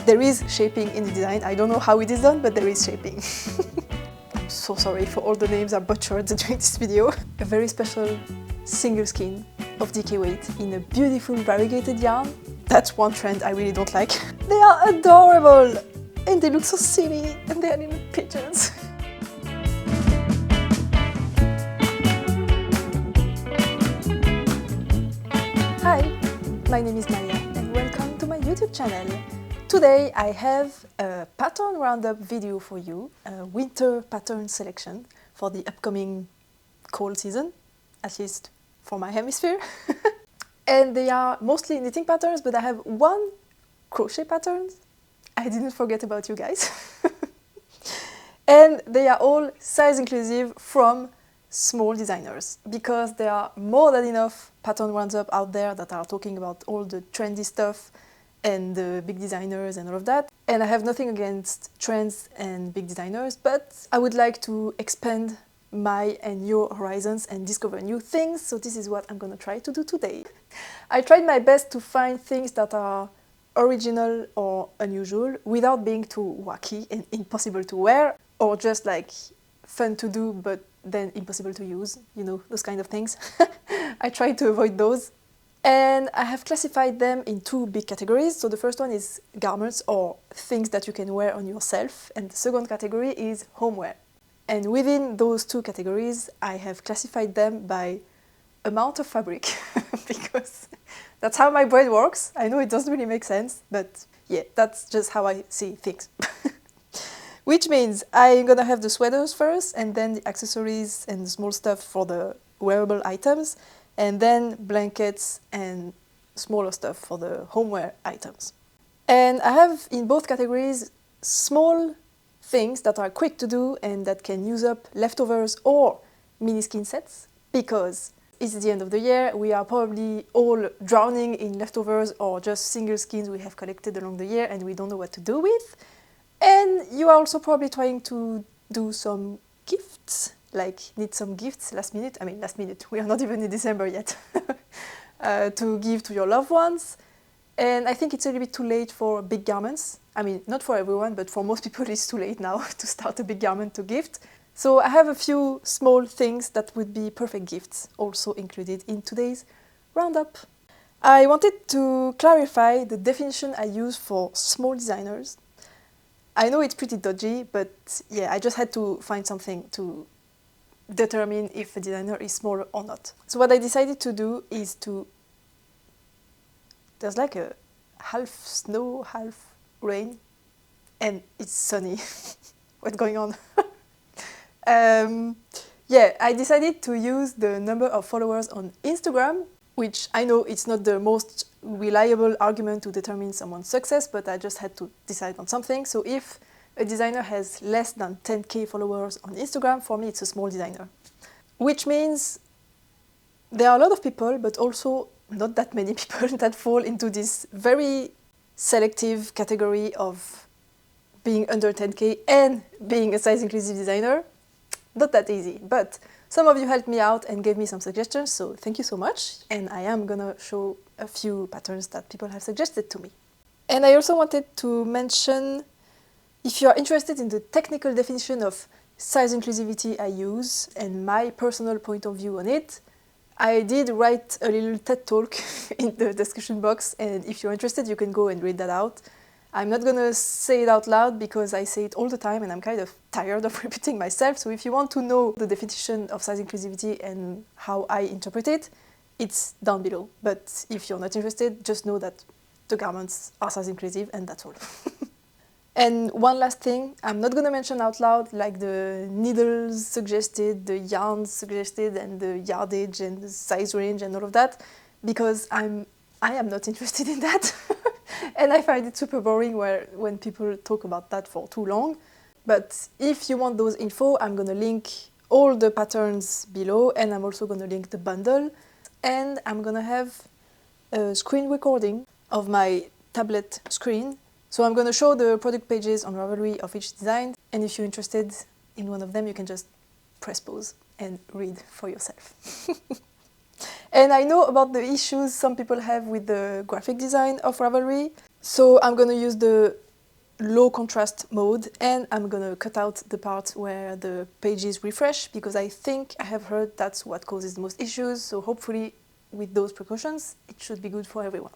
there is shaping in the design. I don't know how it is done, but there is shaping. I'm so sorry for all the names I butchered during this video. A very special single skein of DK weight in a beautiful variegated yarn. That's one trend I really don't like. They are adorable and they look so silly and they are little pigeons. Hi, my name is Maya and welcome to my YouTube channel. Today I have a pattern roundup video for you, a winter pattern selection for the upcoming cold season, at least for my hemisphere. And they are mostly knitting patterns, but I have one crochet pattern. I didn't forget about you guys. And they are all size inclusive from small designers, because there are more than enough pattern roundup out there that are talking about all the trendy stuff and the big designers and all of that. And I have nothing against trends and big designers, but I would like to expand my and your horizons and discover new things, so this is what I'm gonna try to do today. I tried my best to find things that are original or unusual without being too wacky and impossible to wear, or just like fun to do but then impossible to use, you know, those kind of things. I try to avoid those. And I have classified them in two big categories. So the first one is garments or things that you can wear on yourself, and the second category is homeware. And within those two categories, I have classified them by amount of fabric, because that's how my brain works. I know it doesn't really make sense, but yeah, that's just how I see things. Which means I'm gonna have the sweaters first, and then the accessories and the small stuff for the wearable items, and then blankets and smaller stuff for the homeware items. And I have in both categories small things that are quick to do and that can use up leftovers or mini skein sets, because it's the end of the year. We are probably all drowning in leftovers or just single skeins we have collected along the year and we don't know what to do with. And you are also probably trying to do some gifts, like knit some gifts last minute. I mean, last minute, we are not even in December yet. To give to your loved ones. And I think it's a little bit too late for big garments. I mean, not for everyone, but for most people it's too late now to start a big garment to gift. So I have a few small things that would be perfect gifts also included in today's roundup. I wanted to clarify the definition I use for small designers. I know it's pretty dodgy, but yeah, I just had to find something to determine if a designer is small or not. So what I decided to do is to... There's like a half snow, half rain, and it's sunny. What's going on? Yeah, I decided to use the number of followers on Instagram, which I know it's not the most reliable argument to determine someone's success, but I just had to decide on something. So if a designer has less than 10k followers on Instagram, for me it's a small designer. Which means there are a lot of people, but also not that many people that fall into this very selective category of being under 10k and being a size inclusive designer. Not that easy, but some of you helped me out and gave me some suggestions, so thank you so much. And I am gonna show a few patterns that people have suggested to me. And I also wanted to mention, if you are interested in the technical definition of size inclusivity I use and my personal point of view on it, I did write a little TED talk in the description box, and if you're interested you can go and read that out. I'm not gonna say it out loud because I say it all the time and I'm kind of tired of repeating myself, so if you want to know the definition of size inclusivity and how I interpret it, it's down below. But if you're not interested, just know that the garments are size inclusive and that's all. And one last thing, I'm not gonna mention out loud like the needles suggested, the yarns suggested, and the yardage and the size range and all of that, because I am not interested in that. And I find it super boring when people talk about that for too long. But if you want those info, I'm gonna link all the patterns below, and I'm also gonna link the bundle. And I'm gonna have a screen recording of my tablet screen. So I'm gonna show the product pages on Ravelry of each design, and if you're interested in one of them, you can just press pause and read for yourself. And I know about the issues some people have with the graphic design of Ravelry, so I'm gonna use the low contrast mode, and I'm gonna cut out the part where the pages refresh because I think I have heard that's what causes the most issues, so hopefully with those precautions it should be good for everyone.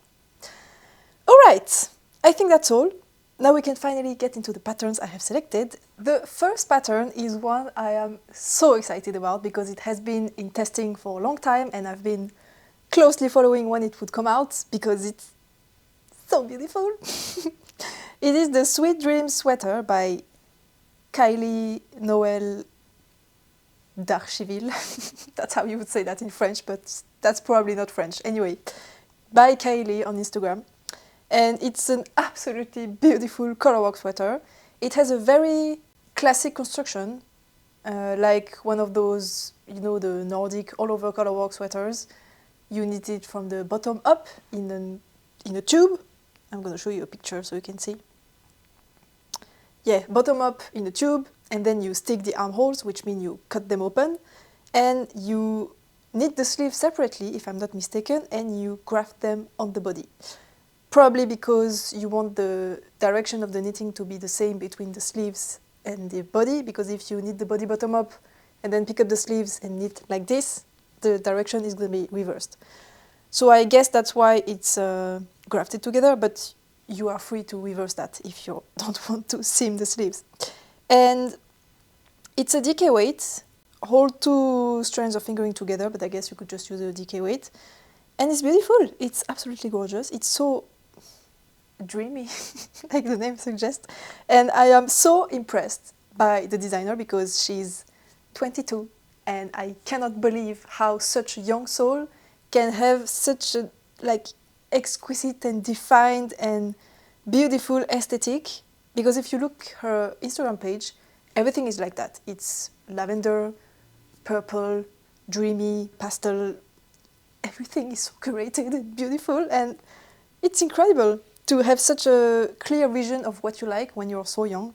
Alright, I think that's all. Now we can finally get into the patterns I have selected. The first pattern is one I am so excited about because it has been in testing for a long time and I've been closely following when it would come out because it's so beautiful. It is the Sweet Dreams Sweater by Kylie Noël d'Archiville. That's how you would say that in French, but that's probably not French. Anyway, by Kylie on Instagram. And it's an absolutely beautiful colorwork sweater. It has a very classic construction, like one of those, you know, the Nordic all-over colorwork sweaters. You knit it from the bottom up in a tube. I'm going to show you a picture so you can see. Yeah, bottom up in a tube, and then you stick the armholes, which means you cut them open, and you knit the sleeves separately, if I'm not mistaken, and you graft them on the body. Probably because you want the direction of the knitting to be the same between the sleeves and the body, because if you knit the body bottom up and then pick up the sleeves and knit like this, the direction is going to be reversed. So I guess that's why it's grafted together, but you are free to reverse that if you don't want to seam the sleeves. And it's a DK weight. Hold 2 strands of fingering together, but I guess you could just use a DK weight. And it's beautiful. It's absolutely gorgeous. It's so dreamy, like the name suggests. And I am so impressed by the designer because she's 22 and I cannot believe how such a young soul can have such a exquisite and defined and beautiful aesthetic, because if you look her Instagram page, everything is like that. It's lavender, purple, dreamy, pastel. Everything is so curated and beautiful, and it's incredible to have such a clear vision of what you like when you're so young.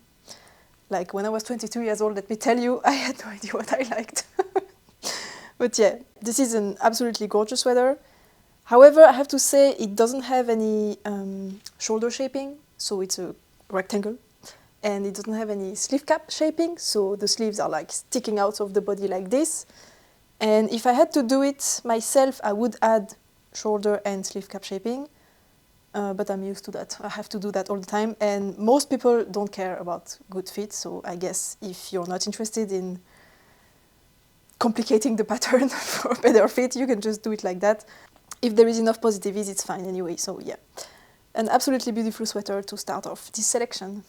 Like when I was 22 years old, let me tell you, I had no idea what I liked. But yeah, this is an absolutely gorgeous sweater. However, I have to say it doesn't have any shoulder shaping, so it's a rectangle. And it doesn't have any sleeve cap shaping, so the sleeves are like sticking out of the body like this. And if I had to do it myself, I would add shoulder and sleeve cap shaping. But I'm used to that. I have to do that all the time. And most people don't care about good fit, so I guess if you're not interested in complicating the pattern for a better fit, you can just do it like that. If there is enough positivities, it's fine anyway, so yeah. An absolutely beautiful sweater to start off this selection.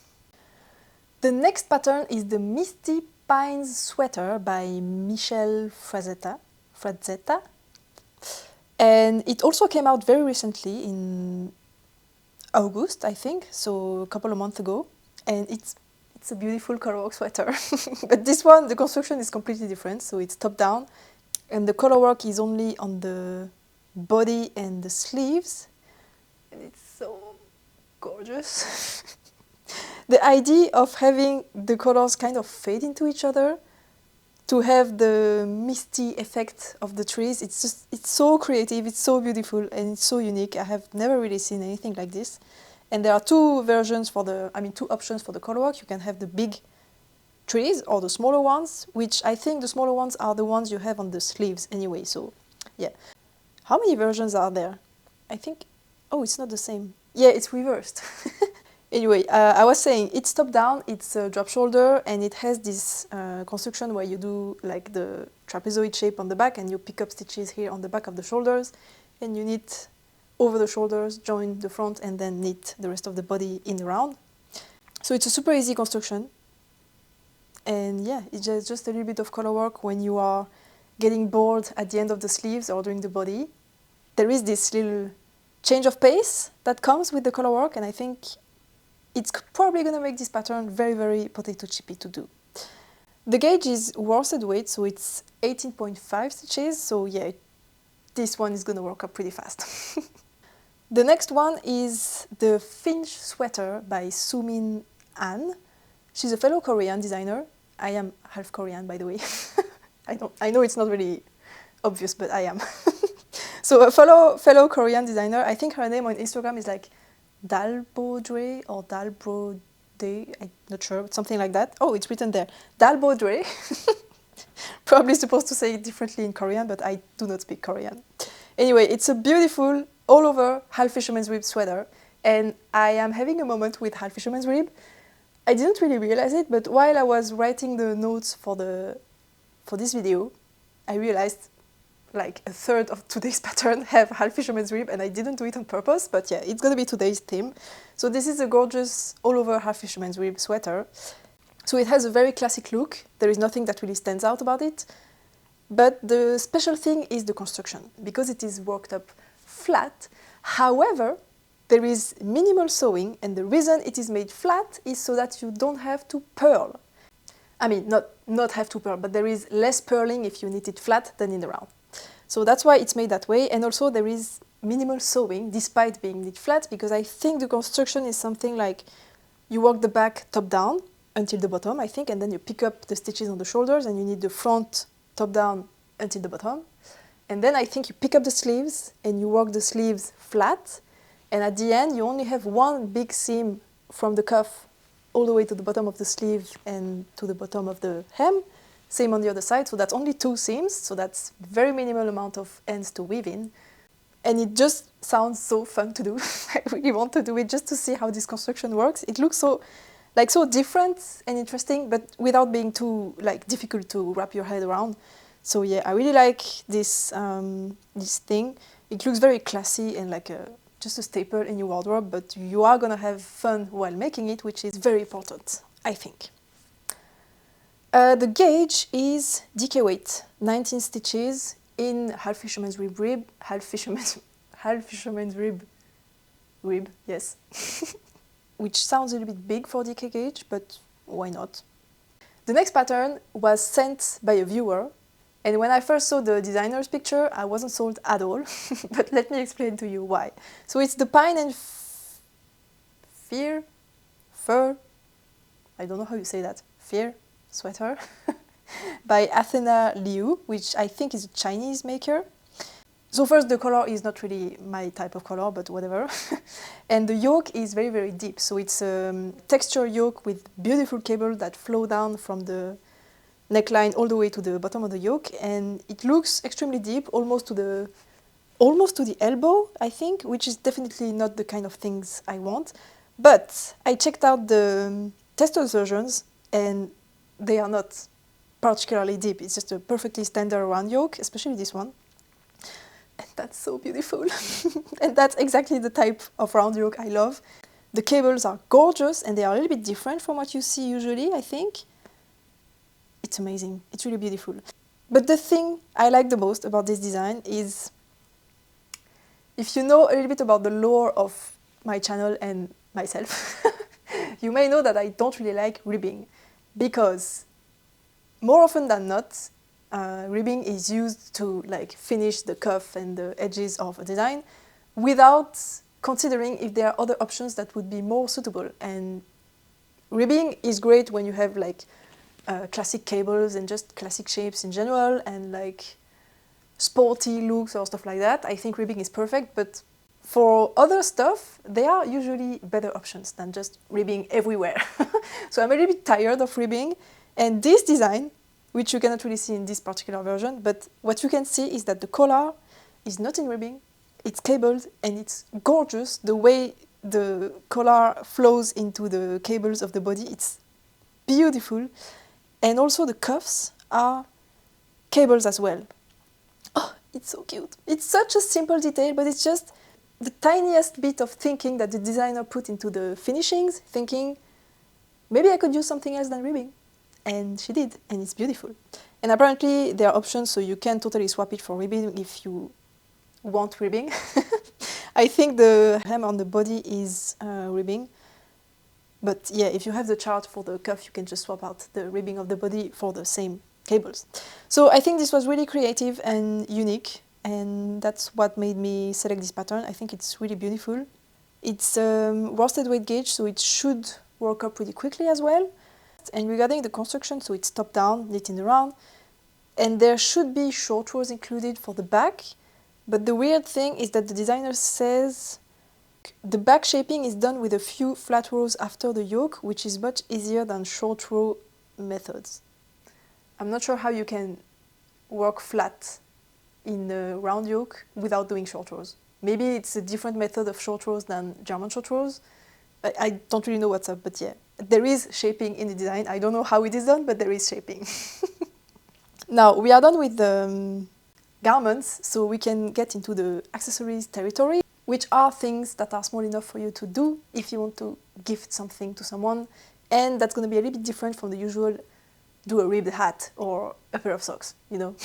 The next pattern is the Misty Pines Sweater by Michelle Frazetta. And it also came out very recently in August, I think, so a couple of months ago. And it's a beautiful colorwork sweater. But this one, the construction is completely different, so it's top down. And the colorwork is only on the body and the sleeves. And it's so gorgeous. The idea of having the colors kind of fade into each other to have the misty effect of the trees, it's so creative, it's so beautiful, and it's so unique. I have never really seen anything like this. And there are two options for the colorwork. You can have the big trees or the smaller ones, which I think the smaller ones are the ones you have on the sleeves anyway, so yeah. How many versions are there? I think, oh, it's not the same. Yeah, it's reversed. Anyway, I was saying it's top down, it's a drop shoulder, and it has this construction where you do like the trapezoid shape on the back and you pick up stitches here on the back of the shoulders and you knit over the shoulders, join the front, and then knit the rest of the body in the round. So it's a super easy construction. And yeah, it's just a little bit of color work when you are getting bored at the end of the sleeves or during the body. There is this little change of pace that comes with the color work, and I think it's probably going to make this pattern very, very potato chippy to do. The gauge is worsted weight, so it's 18.5 stitches, so yeah, this one is going to work up pretty fast. The next one is the Finch Sweater by Sumin An. She's a fellow Korean designer. I am half Korean, by the way. I know it's not really obvious, but I am. So a fellow Korean designer, I think her name on Instagram is like Dalbodre or Dalbro day, I'm not sure, but something like that. Oh, it's written there. Dal Baudre. Probably supposed to say it differently in Korean, but I do not speak Korean. Anyway, it's a beautiful, all-over half fisherman's rib sweater, and I am having a moment with half fisherman's rib. I didn't really realize it, but while I was writing the notes for this video, I realized like a third of today's pattern have half fisherman's rib, and I didn't do it on purpose, but yeah, it's gonna be today's theme. So this is a gorgeous all-over half fisherman's rib sweater. So it has a very classic look. There is nothing that really stands out about it. But the special thing is the construction, because it is worked up flat. However, there is minimal sewing, and the reason it is made flat is so that you don't have to purl. I mean, not have to purl, but there is less purling if you knit it flat than in the round. So that's why it's made that way, and also there is minimal sewing despite being knit flat, because I think the construction is something like you work the back top down until the bottom, I think, and then you pick up the stitches on the shoulders and you knit the front top down until the bottom. And then I think you pick up the sleeves and you work the sleeves flat, and at the end you only have one big seam from the cuff all the way to the bottom of the sleeve and to the bottom of the hem. Same on the other side, so that's only 2 seams, so that's very minimal amount of ends to weave in. And it just sounds so fun to do. I really want to do it just to see how this construction works. It looks so different and interesting, but without being too difficult to wrap your head around. So yeah, I really like this this thing. It looks very classy and like just a staple in your wardrobe, but you are gonna have fun while making it, which is very important, I think. The gauge is DK weight, 19 stitches in half fisherman's rib, half fisherman's rib, yes. Which sounds a little bit big for DK gauge, but why not? The next pattern was sent by a viewer, and when I first saw the designer's picture, I wasn't sold at all, but let me explain to you why. So it's the Pine and Fir, I don't know how you say that, Fir Sweater, by Athena Liu, which I think is a Chinese maker. So first, the color is not really my type of color, but whatever. And the yoke is very, very deep. So it's a texture yoke with beautiful cables that flow down from the neckline all the way to the bottom of the yoke. And it looks extremely deep, almost to the elbow, I think, which is definitely not the kind of things I want. But I checked out the testers versions, and they are not particularly deep. It's just a perfectly standard round yoke, especially this one. And that's so beautiful. And that's exactly the type of round yoke I love. The cables are gorgeous, and they are a little bit different from what you see usually, I think. It's amazing. It's really beautiful. But the thing I like the most about this design is, if you know a little bit about the lore of my channel and myself, you may know that I don't really like ribbing, because more often than not, ribbing is used to finish the cuff and the edges of a design without considering if there are other options that would be more suitable. And ribbing is great when you have classic cables and just classic shapes in general and sporty looks or stuff like that. I think ribbing is perfect, but for other stuff, there are usually better options than just ribbing everywhere. So I'm a little bit tired of ribbing, and this design, which you cannot really see in this particular version, but what you can see is that the collar is not in ribbing, it's cabled, and it's gorgeous. The way the collar flows into the cables of the body, it's beautiful. And also the cuffs are cables as well. Oh, it's so cute. It's such a simple detail, but it's just the tiniest bit of thinking that the designer put into the finishings, thinking, maybe I could use something else than ribbing. And she did, and it's beautiful. And apparently there are options, so you can totally swap it for ribbing if you want ribbing. I think the hem on the body is ribbing. But yeah, if you have the chart for the cuff, you can just swap out the ribbing of the body for the same cables. So I think this was really creative and unique, and that's what made me select this pattern. I think it's really beautiful. It's worsted weight gauge, so it should work up pretty quickly as well. And regarding the construction, so it's top down, knit in the round, and there should be short rows included for the back. But the weird thing is that the designer says The back shaping is done with a few flat rows after the yoke, which is much easier than short row methods. I'm not sure how you can work flat in a round yoke without doing short rows. Maybe it's a different method of short rows than German short rows. I don't really know what's up, but yeah, there is shaping in the design. I don't know how it is done, but there is shaping. Now, we are done with the garments, so we can get into the accessories territory, which are things that are small enough for you to do if you want to gift something to someone, and that's going to be a little bit different from the usual do a ribbed hat or a pair of socks, you know.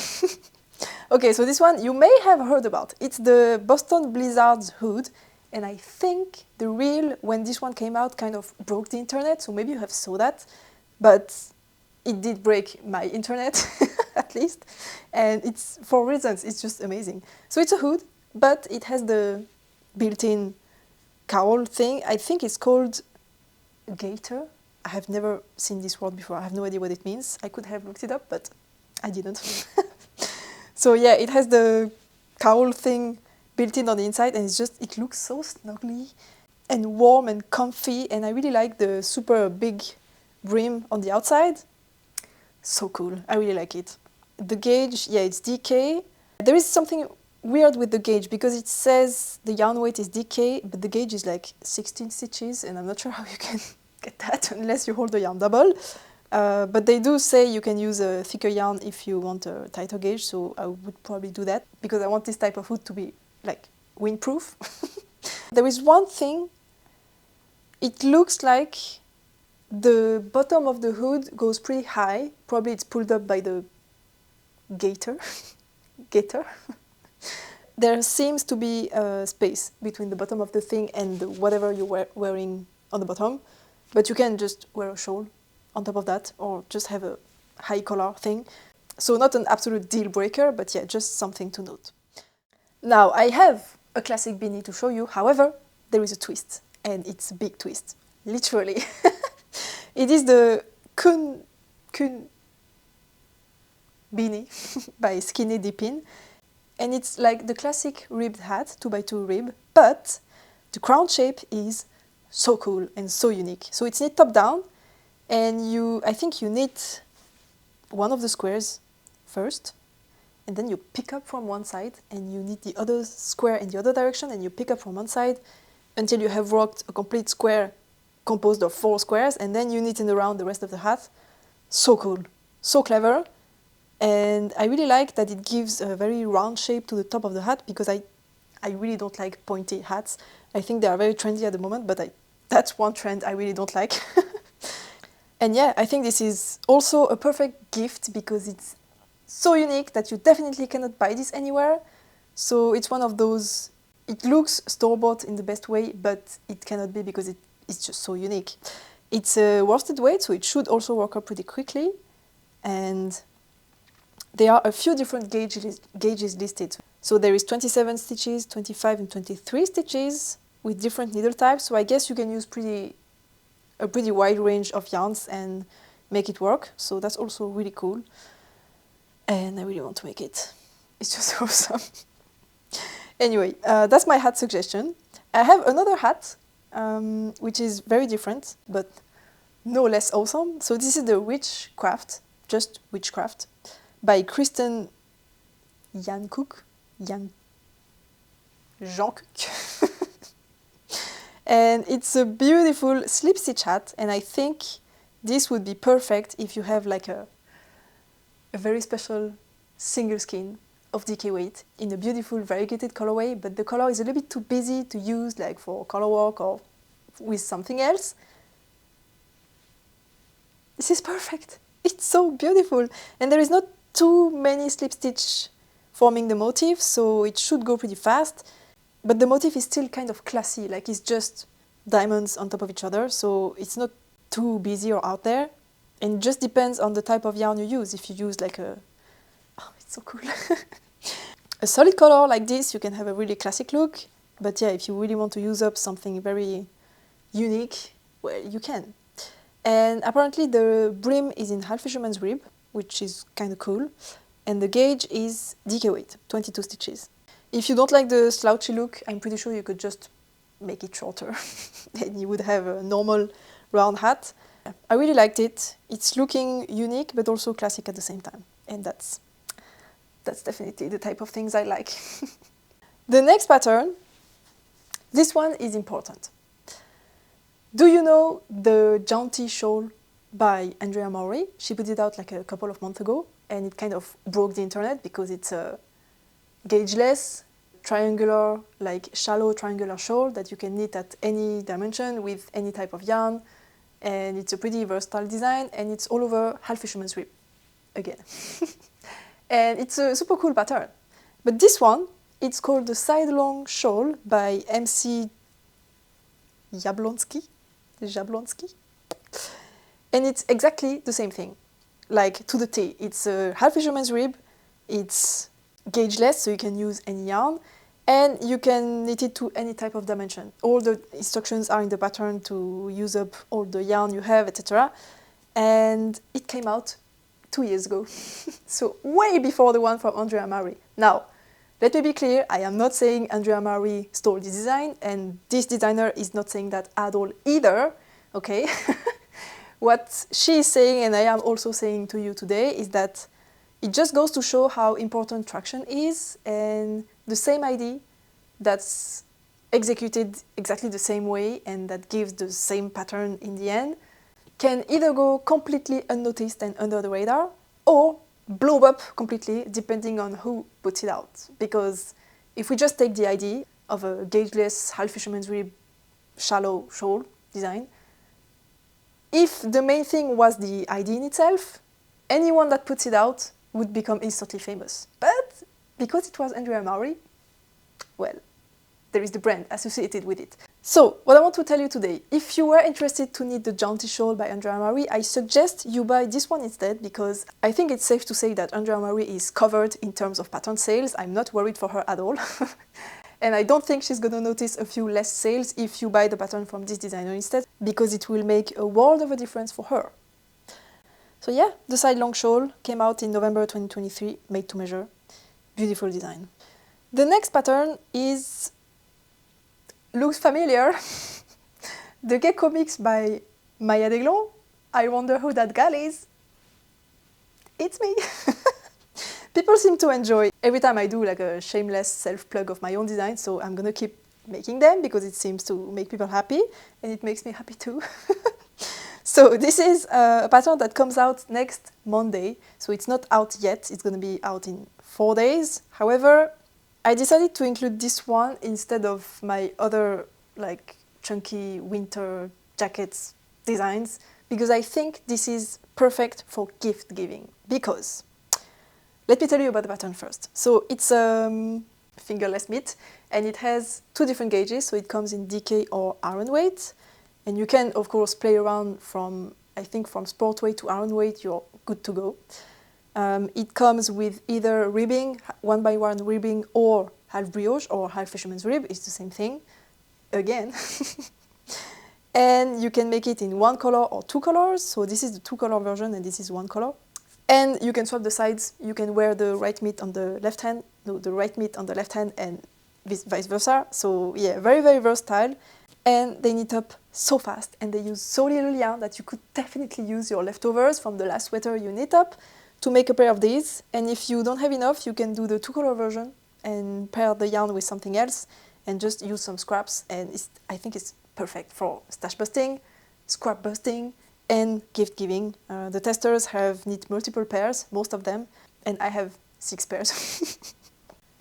Okay, so this one you may have heard about. It's the Boston Blizzard's hood, and I think the reel, when this one came out, kind of broke the internet, so maybe you have saw that, but it did break my internet, at least, and it's, for reasons, it's just amazing. So it's a hood, but it has the built-in cowl thing. I think it's called gaiter. I have never seen this word before. I have no idea what it means. I could have looked it up, but I didn't. So yeah, it has the cowl thing built in on the inside, and it's just, it looks so snuggly and warm and comfy, and I really like the super big brim on the outside. So cool. I really like it. The gauge, yeah, it's DK. There is something weird with the gauge because it says the yarn weight is DK, but the gauge is like 16 stitches, and I'm not sure how you can get that unless you hold the yarn double. But they do say you can use a thicker yarn if you want a tighter gauge, so I would probably do that because I want this type of hood to be like windproof. There is one thing, it looks like the bottom of the hood goes pretty high. Probably it's pulled up by the gaiter. Gaiter. There seems to be a space between the bottom of the thing and whatever you're wearing on the bottom, but you can just wear a shawl on top of that, or just have a high collar thing. So not an absolute deal breaker, but yeah, just something to note. Now, I have a classic beanie to show you. However, there is a twist, and it's a big twist, literally. It is the Qun Beanie by Skinny Dippin', and it's like the classic ribbed hat, 2x2 rib, but the crown shape is so cool and so unique. So it's knit top down, and I think you knit one of the squares first, and then you pick up from one side, and you knit the other square in the other direction, and you pick up from one side until you have worked a complete square composed of 4 squares, and then you knit in around the rest of the hat. So cool, so clever, and I really like that it gives a very round shape to the top of the hat, because I really don't like pointy hats. I think they are very trendy at the moment, but that's one trend I really don't like. And yeah, I think this is also a perfect gift because it's so unique that you definitely cannot buy this anywhere. So it's one of those, it looks store-bought in the best way, but it cannot be because it's just so unique. It's a worsted weight, so it should also work up pretty quickly. And there are a few different gauges listed. So there is 27 stitches, 25 and 23 stitches with different needle types. So I guess you can use a pretty wide range of yarns and make it work. So that's also really cool. And I really want to make it. It's just awesome. Anyway, that's my hat suggestion. I have another hat, which is very different, but no less awesome. So this is the Witchcraft, just Witchcraft, by Kristen Jancook. And it's a beautiful slip stitch hat, and I think this would be perfect if you have like a very special single skein of DK weight in a beautiful variegated colorway, but the color is a little bit too busy to use like for color work or with something else. This is perfect. It's so beautiful, and there is not too many slip stitch forming the motif, so it should go pretty fast. But the motif is still kind of classy, like it's just diamonds on top of each other, so it's not too busy or out there. And it just depends on the type of yarn you use. If you use like oh, it's so cool. A solid color like this, you can have a really classic look. But yeah, if you really want to use up something very unique, well, you can. And apparently the brim is in half fisherman's rib, which is kind of cool. And the gauge is DK weight, 22 stitches. If you don't like the slouchy look, I'm pretty sure you could just make it shorter and you would have a normal round hat. I really liked it. It's looking unique but also classic at the same time, and that's definitely the type of things I like. The next pattern, this one is important. Do you know the Jaunty Shawl by Andrea Maury? She put it out like a couple of months ago, and it kind of broke the internet because it's a gaugeless, triangular, like shallow triangular shawl that you can knit at any dimension with any type of yarn, and it's a pretty versatile design, and it's all over half fisherman's rib again. And it's a super cool pattern. But this one, it's called the Sidelong Shawl by MC Jablonski, and it's exactly the same thing, like to the T. It's a half fisherman's rib, it's gaugeless, so you can use any yarn, and you can knit it to any type of dimension. All the instructions are in the pattern to use up all the yarn you have, etc. And it came out 2 years ago, so way before the one from Andrea Maury. Now, let me be clear, I am not saying Andrea Maury stole this design, and this designer is not saying that at all either, okay? What she is saying, and I am also saying to you today, is that it just goes to show how important traction is, and the same idea that's executed exactly the same way and that gives the same pattern in the end can either go completely unnoticed and under the radar, or blow up completely, depending on who puts it out. Because if we just take the idea of a gaugeless half fisherman's rib shallow shawl design, if the main thing was the idea in itself, anyone that puts it out would become instantly famous. But because it was Andrea Maury, well, there is the brand associated with it. So, what I want to tell you today, if you were interested to knit the Jaunty Shawl by Andrea Maury, I suggest you buy this one instead, because I think it's safe to say that Andrea Maury is covered in terms of pattern sales. I'm not worried for her at all. And I don't think she's gonna notice a few less sales if you buy the pattern from this designer instead, because it will make a world of a difference for her. So yeah, the Sidelong Shawl came out in November 2023, made to measure. Beautiful design. The next pattern looks familiar. The Gecko Mitts by Maya Deglon. I wonder who that gal is. It's me. People seem to enjoy every time I do like a shameless self-plug of my own design, so I'm gonna keep making them because it seems to make people happy, and it makes me happy too. So this is a pattern that comes out next Monday, so it's not out yet, it's gonna be out in 4 days. However, I decided to include this one instead of my other like chunky winter jackets designs, because I think this is perfect for gift giving. Because let me tell you about the pattern first. So it's a fingerless mitt, and it has 2 different gauges, so it comes in DK or iron weight, and you can of course play around from, I think from sport weight to iron weight, you're good to go. It comes with either ribbing, 1x1 ribbing, or half brioche or half fisherman's rib, it's the same thing, again. And you can make it in 1 color or 2 colors, so this is the 2 color version and this is 1 color. And you can swap the sides, you can wear the right mitt on the left hand, no, the right mitt on the left hand, and vice versa. So yeah, very, very versatile. And they knit up so fast, and they use so little yarn that you could definitely use your leftovers from the last sweater you knit up to make a pair of these. And if you don't have enough, you can do the 2 color version and pair the yarn with something else and just use some scraps. And I think it's perfect for stash busting, scrap busting, and gift giving. The testers have knit multiple pairs, most of them, and I have 6 pairs.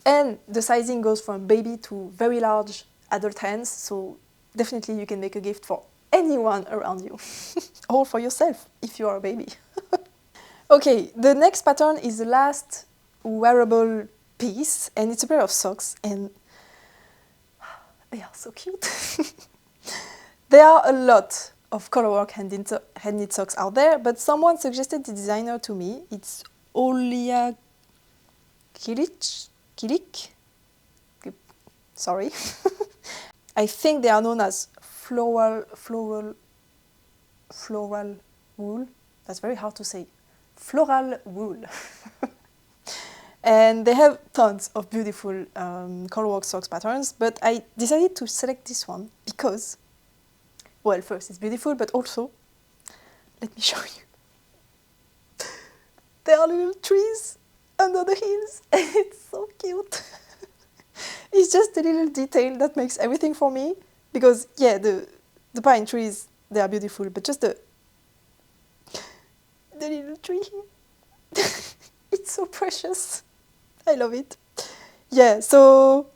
And the sizing goes from baby to very large adult hands, so definitely you can make a gift for anyone around you, or for yourself if you are a baby. Okay, the next pattern is the last wearable piece, and it's a pair of socks, and they are so cute. There are a lot of colorwork hand-knit socks out there, but someone suggested the designer to me. It's Olia Kilik? Sorry. I think they are known as floral wool. That's very hard to say. Floral wool. And they have tons of beautiful colorwork socks patterns, but I decided to select this one because, well, first it's beautiful, but also, let me show you. There are little trees under the heels, and it's so cute. It's just a little detail that makes everything for me, because yeah, the pine trees, they are beautiful, but just the little tree here, it's so precious. I love it. Yeah, so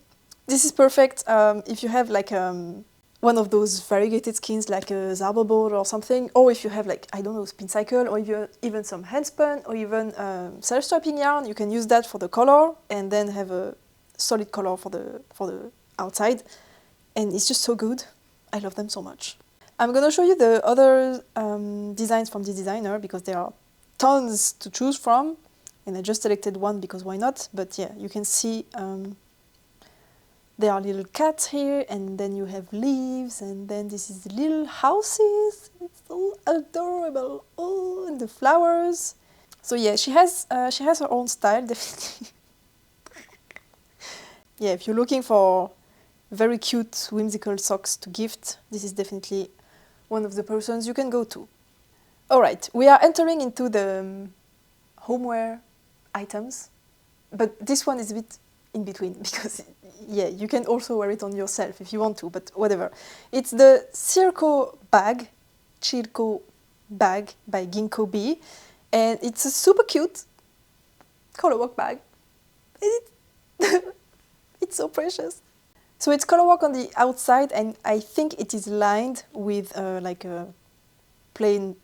this is perfect if you have like one of those variegated skins like a Zarbaball or something, or if you have like, I don't know, spin cycle, or even some handspun, or even self-striping yarn. You can use that for the color and then have a solid color for the outside, and it's just so good. I love them so much. I'm gonna show you the other designs from this designer because there are tons to choose from. And I just selected one because why not? But yeah, you can see there are little cats here, and then you have leaves, and then this is little houses. It's so adorable. Oh, and the flowers. So yeah, she has her own style, definitely. Yeah, if you're looking for very cute, whimsical socks to gift, this is definitely one of the persons you can go to. All right, we are entering into the homeware items, but this one is a bit in between because yeah, you can also wear it on yourself if you want to, but whatever. It's the Circo Bag by Gecko Mitts, and it's a super cute colorwork bag. It's so precious. So it's colorwork on the outside, and I think it is lined with like a plain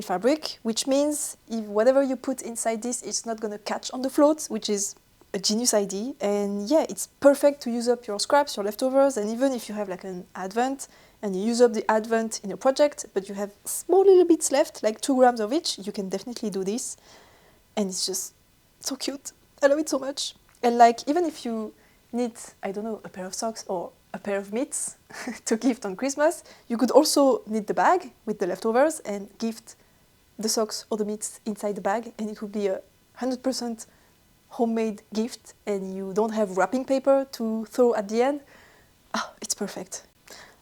fabric, which means if whatever you put inside this, it's not going to catch on the float, which is a genius idea. And yeah, it's perfect to use up your scraps, your leftovers, and even if you have like an advent and you use up the advent in a project, but you have small little bits left, like 2 grams of each, you can definitely do this. And it's just so cute. I love it so much. And like, even if you need, I don't know, a pair of socks or a pair of mitts to gift on Christmas, you could also knit the bag with the leftovers and gift the socks or the mitts inside the bag, and it would be a 100% homemade gift, and you don't have wrapping paper to throw at the end. Ah, it's perfect.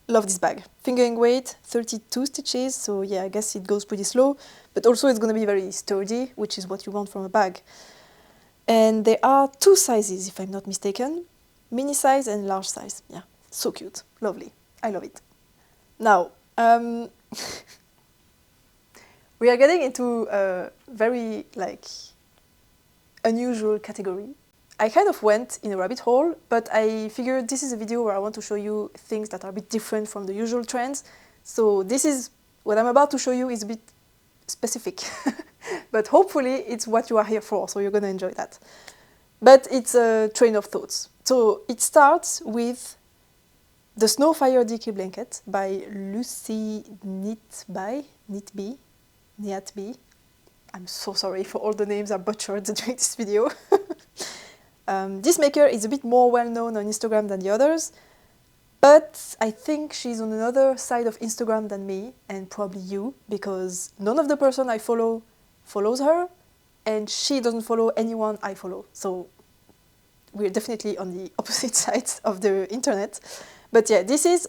Love this bag. Fingering weight, 32 stitches, so yeah, I guess it goes pretty slow, but also it's going to be very sturdy, which is what you want from a bag. And there are 2 sizes, if I'm not mistaken, mini size and large size. Yeah, so cute, lovely, I love it. Now, we are getting into a very like unusual category. I kind of went in a rabbit hole, but I figured this is a video where I want to show you things that are a bit different from the usual trends. So this is, what I'm about to show you is a bit specific, but hopefully it's what you are here for, so you're gonna enjoy that. But it's a train of thoughts. So it starts with the Snowfire DK blanket by Lucy Knitby. I'm so sorry for all the names I butchered during this video. This maker is a bit more well known on Instagram than the others, but I think she's on another side of Instagram than me, and probably you, because none of the person I follow follows her, and she doesn't follow anyone I follow. So we're definitely on the opposite sides of the internet. But yeah, this is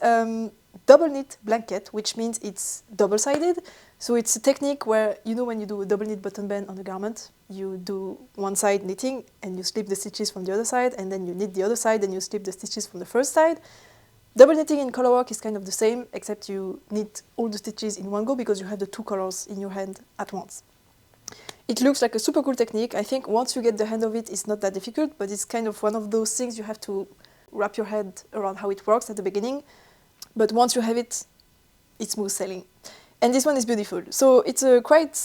double knit blanket, which means it's double-sided. So it's a technique where, you know, when you do a double knit button band on a garment, you do one side knitting and you slip the stitches from the other side, and then you knit the other side and you slip the stitches from the first side. Double knitting in colorwork is kind of the same, except you knit all the stitches in one go because you have the 2 colors in your hand at once. It looks like a super cool technique. I think once you get the hang of it, it's not that difficult, but it's kind of one of those things you have to wrap your head around how it works at the beginning. But once you have it, it's smooth sailing. And this one is beautiful. So it's a quite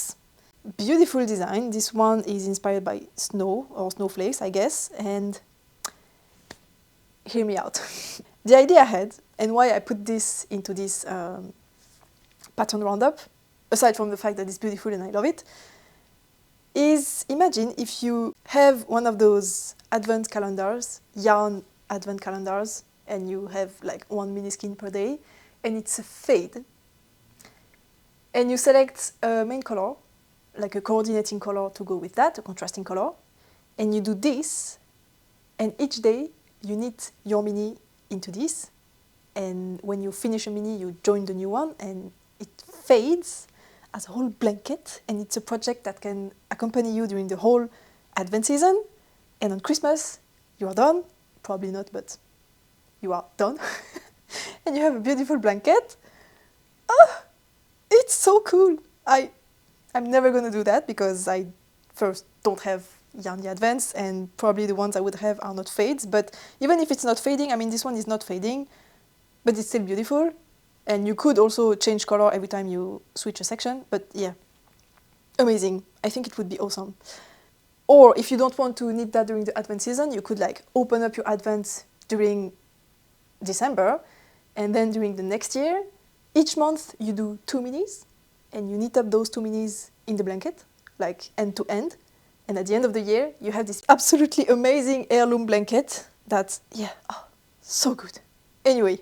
beautiful design. This one is inspired by snow or snowflakes, I guess. And hear me out. The idea I had, and why I put this into this pattern roundup, aside from the fact that it's beautiful and I love it, is imagine if you have one of those advent calendars, yarn advent calendars, and you have like 1 mini skein per day, and it's a fade. And you select a main color, like a coordinating color to go with that, a contrasting color, And you do this, and each day you knit your mini into this, and when you finish a mini, you join the new one, and it fades as a whole blanket, and it's a project that can accompany you during the whole Advent season, and on Christmas, you are done. Probably not, but you are done. And you have a beautiful blanket. Oh, it's so cool. I'm never going to do that because I first don't have yarny advents, and probably the ones I would have are not fades. But even if it's not fading, I mean, this one is not fading, but it's still beautiful. And you could also change color every time you switch a section. But yeah, amazing. I think it would be awesome. Or if you don't want to knit that during the Advent season, you could like open up your Advent during December, and then during the next year, each month you do 2 minis, and you knit up those 2 minis in the blanket, like end to end. And at the end of the year, you have this absolutely amazing heirloom blanket that's, yeah, oh, so good. Anyway,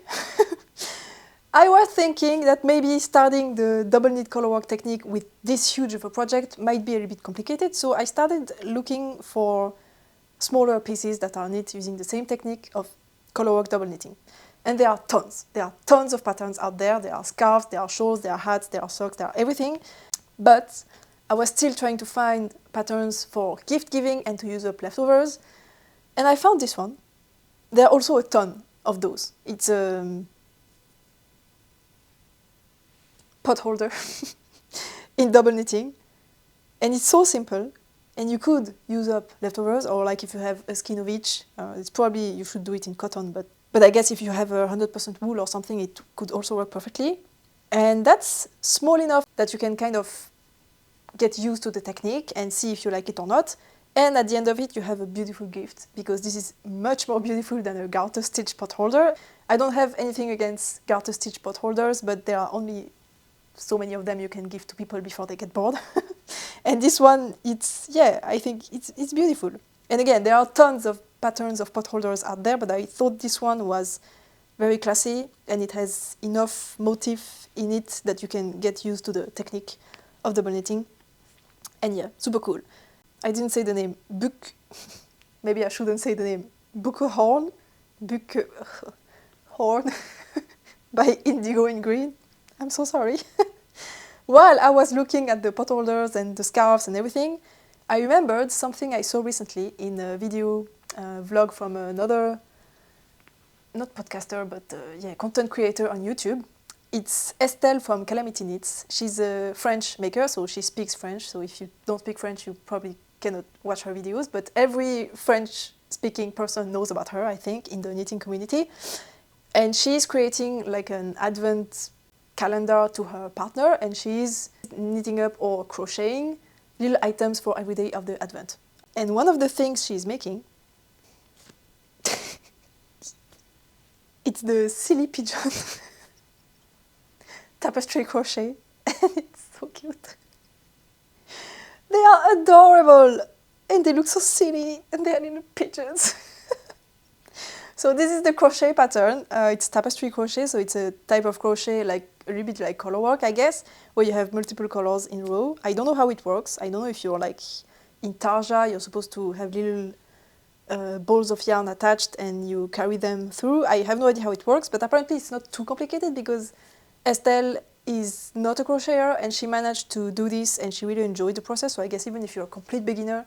I was thinking that maybe starting the double knit colorwork technique with this huge of a project might be a little bit complicated, so I started looking for smaller pieces that are knit using the same technique of colorwork double knitting. And there are tons. There are tons of patterns out there. There are scarves, there are shawls, there are hats, there are socks, there are everything. But I was still trying to find patterns for gift giving and to use up leftovers. And I found this one. There are also a ton of those. It's a pot holder in double knitting. And it's so simple. And you could use up leftovers, or like if you have a skein of each, it's probably, you should do it in cotton, but I guess if you have 100% wool or something, it could also work perfectly. And that's small enough that you can kind of get used to the technique and see if you like it or not. And at the end of it, you have a beautiful gift, because this is much more beautiful than a garter stitch pot holder. I don't have anything against garter stitch pot holders, but there are only so many of them you can give to people before they get bored. And this one, it's, yeah, I think it's beautiful. And again, there are tons of patterns of pot holders out there, but I thought this one was very classy, and it has enough motif in it that you can get used to the technique of double knitting. And yeah, super cool. I didn't say the name maybe I shouldn't say the name Bukkehorn by Indigo in Green. I'm so sorry. While I was looking at the pot holders and the scarves and everything, I remembered something I saw recently in a video vlog from another, not podcaster, but yeah, content creator on YouTube. It's Estelle from Calamity Knits. She's a French maker, so she speaks French. So if you don't speak French, you probably cannot watch her videos. But every French-speaking person knows about her, I think, in the knitting community. And she's creating like an Advent calendar to her partner, and she's knitting up or crocheting little items for every day of the Advent. And one of the things she's making, it's the silly pigeon tapestry crochet, and it's so cute. They are adorable, and they look so silly, and they are little pigeons. So this is the crochet pattern. It's tapestry crochet, so it's a type of crochet like a little bit like colorwork, I guess, where you have multiple colors in a row. I don't know how it works. I don't know if you're like in Tarja, you're supposed to have little balls of yarn attached and you carry them through. I have no idea how it works, but apparently it's not too complicated, because Estelle is not a crocheter and she managed to do this and she really enjoyed the process. So I guess even if you're a complete beginner,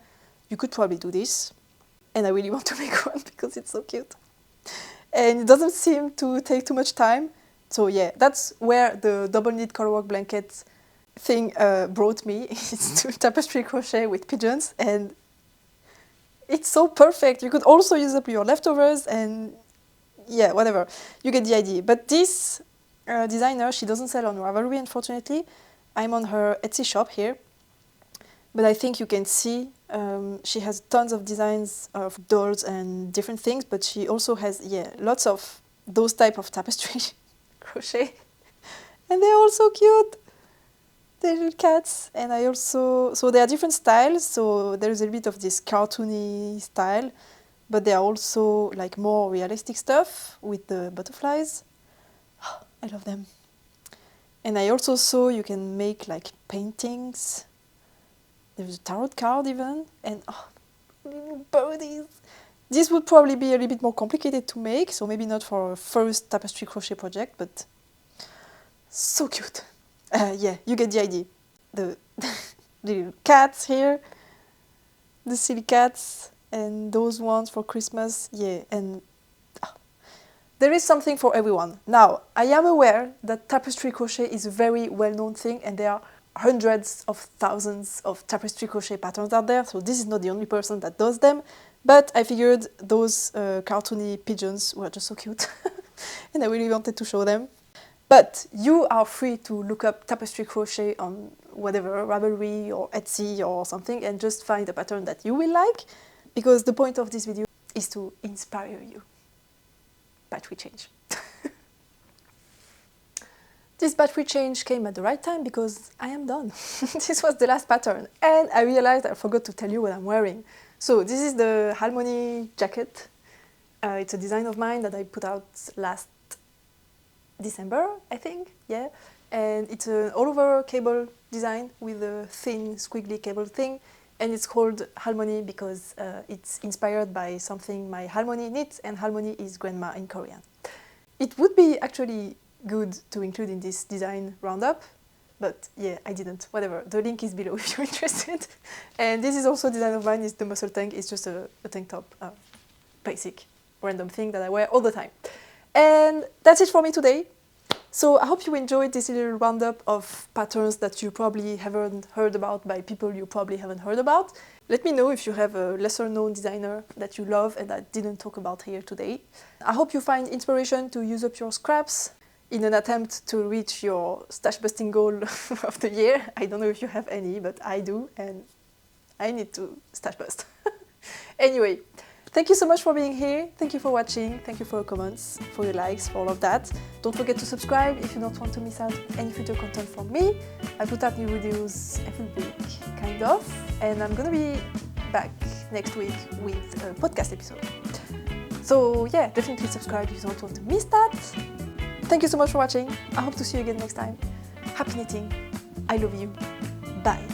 you could probably do this. And I really want to make one because it's so cute. And it doesn't seem to take too much time. So yeah, that's where the double knit colorwork blanket thing brought me. It's to tapestry crochet with pigeons, and it's so perfect. You could also use up your leftovers, and yeah, whatever. You get the idea. But this designer, she doesn't sell on Ravelry, unfortunately. I'm on her Etsy shop here. But I think you can see she has tons of designs of dolls and different things, but she also has, yeah, lots of those type of tapestry crochet. And they're all so cute. They're little cats. And I also, so there are different styles. So there's a bit of this cartoony style, but there are also like more realistic stuff with the butterflies. I love them. And I also saw you can make like paintings. There's a tarot card even, and oh, little birdies. This would probably be a little bit more complicated to make, so maybe not for a first tapestry crochet project, but so cute. Yeah, you get the idea. The little cats here, the silly cats, and those ones for Christmas, yeah, and there is something for everyone. Now, I am aware that tapestry crochet is a very well-known thing, and there are hundreds of thousands of tapestry crochet patterns out there, so this is not the only person that does them, but I figured those cartoony pigeons were just so cute, and I really wanted to show them. But you are free to look up tapestry crochet on whatever, Ravelry or Etsy or something, and just find a pattern that you will like, because the point of this video is to inspire you. Battery change. This battery change came at the right time because I am done. This was the last pattern, and I realized I forgot to tell you what I'm wearing. So this is the Harmony jacket. It's a design of mine that I put out last December, I think, yeah. And it's an all-over cable design with a thin, squiggly cable thing. And it's called Harmony because it's inspired by something my Harmony knits, and Harmony is grandma in Korean. It would be actually good to include in this design roundup, but yeah, I didn't. Whatever, the link is below if you're interested. And this is also a design of mine, it's the muscle tank. It's just a tank top, basic, random thing that I wear all the time. And that's it for me today. So I hope you enjoyed this little roundup of patterns that you probably haven't heard about by people you probably haven't heard about. Let me know if you have a lesser known designer that you love and that I didn't talk about here today. I hope you find inspiration to use up your scraps in an attempt to reach your stash busting goal of the year. I don't know if you have any, but I do, and I need to stash bust. Anyway, thank you so much for being here. Thank you for watching. Thank you for your comments, for your likes, for all of that. Don't forget to subscribe if you don't want to miss out any future content from me. I put out new videos every week, kind of, and I'm gonna be back next week with a podcast episode. So yeah, definitely subscribe if you don't want to miss that. Thank you so much for watching. I hope to see you again next time. Happy knitting. I love you. Bye.